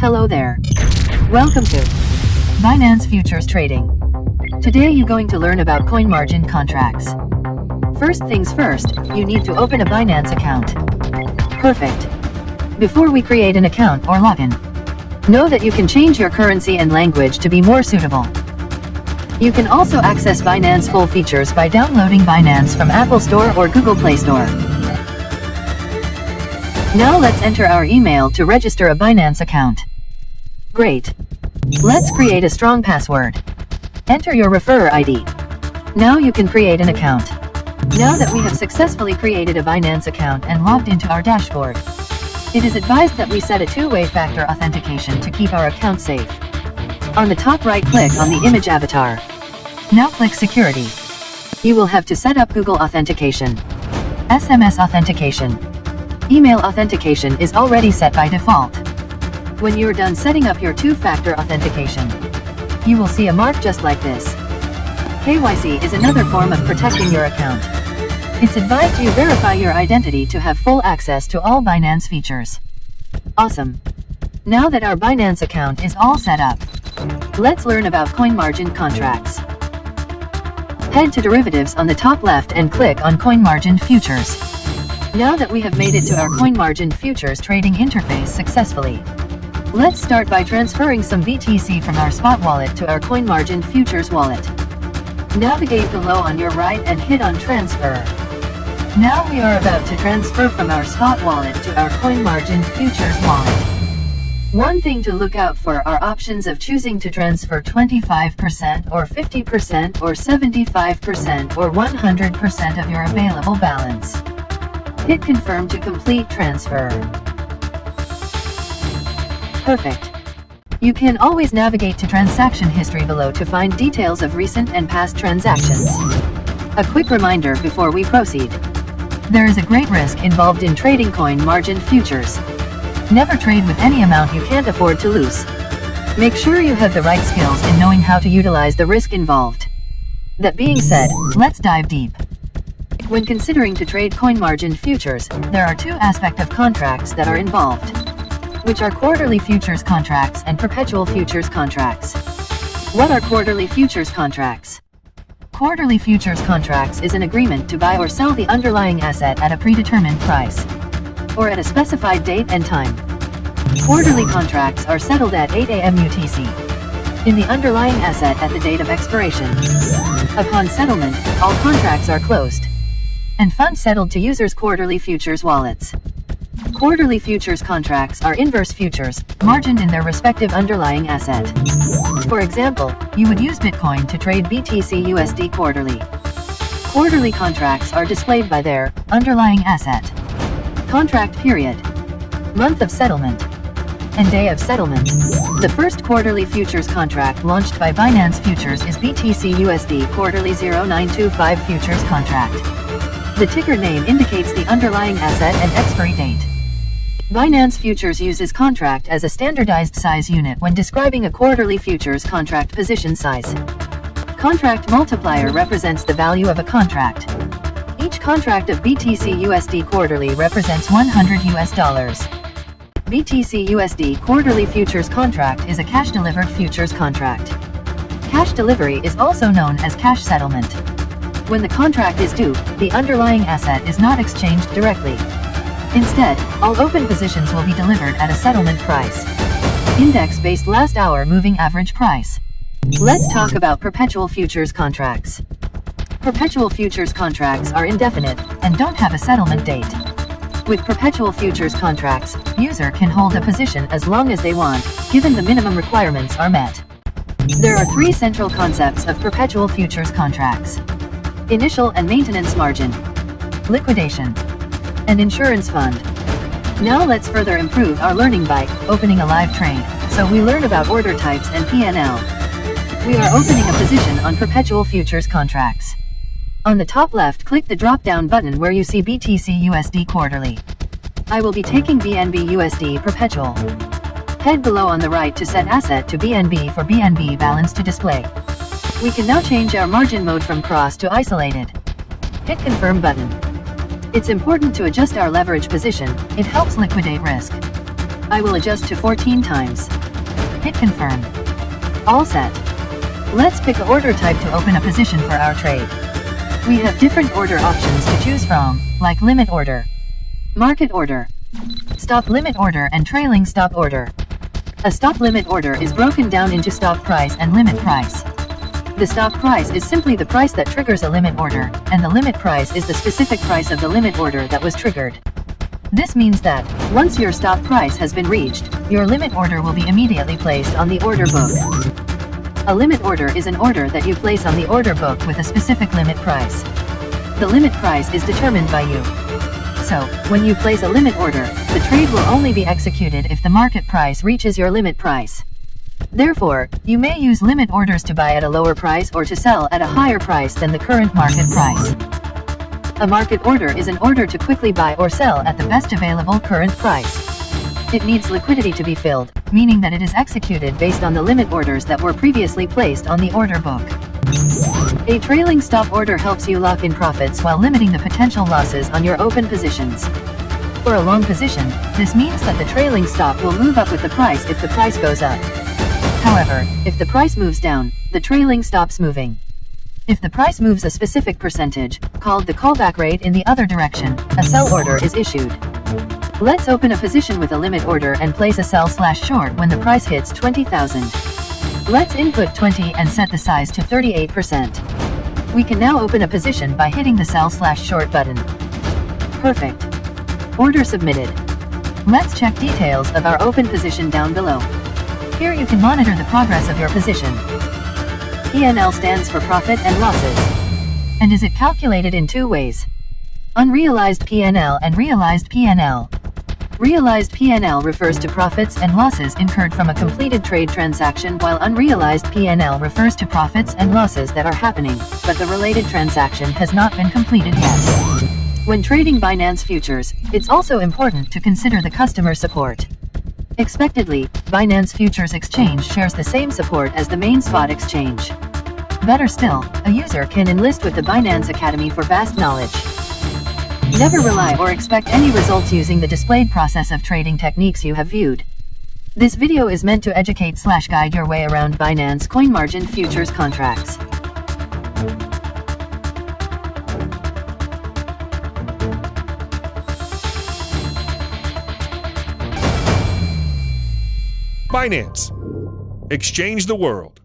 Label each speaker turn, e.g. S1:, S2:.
S1: Hello there. Welcome to Binance Futures Trading. Today you're going to learn about coin margin contracts. First things first, you need to open a Binance account. Perfect. Before we create an account or login, know that you can change your currency and language to be more suitable. You can also access Binance full features by downloading Binance from Apple Store or Google Play Store. Now let's enter our email to register a Binance account. Great. Let's create a strong password. Enter your referrer ID. Now you can create an account. Now that we have successfully created a Binance account and logged into our dashboard, it is advised that we set a two-way factor authentication to keep our account safe. On the top right, click on the image avatar. Now click Security. You will have to set up Google authentication, SMS authentication. Email authentication is already set by default. When you're done setting up your two-factor authentication, you will see a mark just like this. KYC is another form of protecting your account. It's advised you verify your identity to have full access to all Binance features. Awesome. Now that our Binance account is all set up, let's learn about coin margin contracts. Head to derivatives on the top left and click on coin margin futures. Now that we have made it to our coin margin futures trading interface successfully, let's start by transferring some BTC from our spot wallet to our coin margin futures wallet. Navigate below on your right and hit on transfer. Now we are about to transfer from our spot wallet to our coin margin futures wallet. One thing to look out for are options of choosing to transfer 25% or 50% or 75% or 100% of your available balance. Hit confirm to complete transfer. Perfect. You can always navigate to transaction history below to find details of recent and past transactions. A quick reminder before we proceed. There is a great risk involved in trading coin margin futures. Never trade with any amount you can't afford to lose. Make sure you have the right skills in knowing how to utilize the risk involved. That being said, let's dive deep. When considering to trade coin margin futures, there are two aspects of contracts that are involved, which are quarterly futures contracts and perpetual futures contracts. What are quarterly futures contracts? Quarterly futures contracts is an agreement to buy or sell the underlying asset at a predetermined price, or at a specified date and time. Quarterly contracts are settled at 8 a.m. UTC in the underlying asset at the date of expiration. Upon settlement, all contracts are closed, and funds settled to users' quarterly futures wallets. Quarterly futures contracts are inverse futures, margined in their respective underlying asset. For example, you would use Bitcoin to trade BTC USD quarterly. Quarterly contracts are displayed by their underlying asset, contract period, month of settlement, and day of settlement. The first quarterly futures contract launched by Binance Futures is BTC USD Quarterly 0925 Futures Contract. The ticker name indicates the underlying asset and expiry date. Binance Futures uses contract as a standardized size unit when describing a quarterly futures contract position size. Contract multiplier represents the value of a contract. Each contract of BTC USD quarterly represents $100 US. BTC USD quarterly futures contract is a cash delivered futures contract. Cash delivery is also known as cash settlement. When the contract is due, the underlying asset is not exchanged directly. Instead, all open positions will be delivered at a settlement price. Index-based last hour moving average price. Let's talk about perpetual futures contracts. Perpetual futures contracts are indefinite and don't have a settlement date. With perpetual futures contracts, user can hold a position as long as they want, given the minimum requirements are met. There are three central concepts of perpetual futures contracts: initial and maintenance margin, liquidation, and insurance fund. Now let's further improve our learning by opening a live trade, so we learn about order types and P&L. We are opening a position on perpetual futures contracts. On the top left, click the drop-down button where you see BTC USD quarterly. I will be taking BNB USD perpetual. Head below on the right to set asset to BNB for BNB balance to display. We can now change our margin mode from cross to isolated. Hit confirm button. It's important to adjust our leverage position, it helps liquidate risk. I will adjust to 14 times. Hit confirm. All set. Let's pick an order type to open a position for our trade. We have different order options to choose from, like limit order, market order, stop limit order and trailing stop order. A stop limit order is broken down into stop price and limit price. The stop price is simply the price that triggers a limit order, and the limit price is the specific price of the limit order that was triggered. This means that, once your stop price has been reached, your limit order will be immediately placed on the order book. A limit order is an order that you place on the order book with a specific limit price. The limit price is determined by you. So, when you place a limit order, the trade will only be executed if the market price reaches your limit price. Therefore, you may use limit orders to buy at a lower price or to sell at a higher price than the current market price. A market order is an order to quickly buy or sell at the best available current price. It needs liquidity to be filled, meaning that it is executed based on the limit orders that were previously placed on the order book. A trailing stop order helps you lock in profits while limiting the potential losses on your open positions. For a long position, this means that the trailing stop will move up with the price if the price goes up. However, if the price moves down, the trailing stops moving. If the price moves a specific percentage, called the callback rate in the other direction, a sell order is issued. Let's open a position with a limit order and place a sell/short when the price hits 20,000. Let's input 20 and set the size to 38%. We can now open a position by hitting the sell/short button. Perfect. Order submitted. Let's check details of our open position down below. Here you can monitor the progress of your position. P&L stands for profit and losses. And is it calculated in two ways? Unrealized P&L and realized P&L. Realized P&L refers to profits and losses incurred from a completed trade transaction, while unrealized P&L refers to profits and losses that are happening, but the related transaction has not been completed yet. When trading Binance futures, it's also important to consider the customer support. Expectedly, Binance Futures Exchange shares the same support as the main spot exchange. Better still, a user can enlist with the Binance Academy for vast knowledge. Never rely or expect any results using the displayed process of trading techniques you have viewed. This video is meant to educate/guide your way around Binance Coin Margin futures contracts.
S2: Binance. Exchange the world.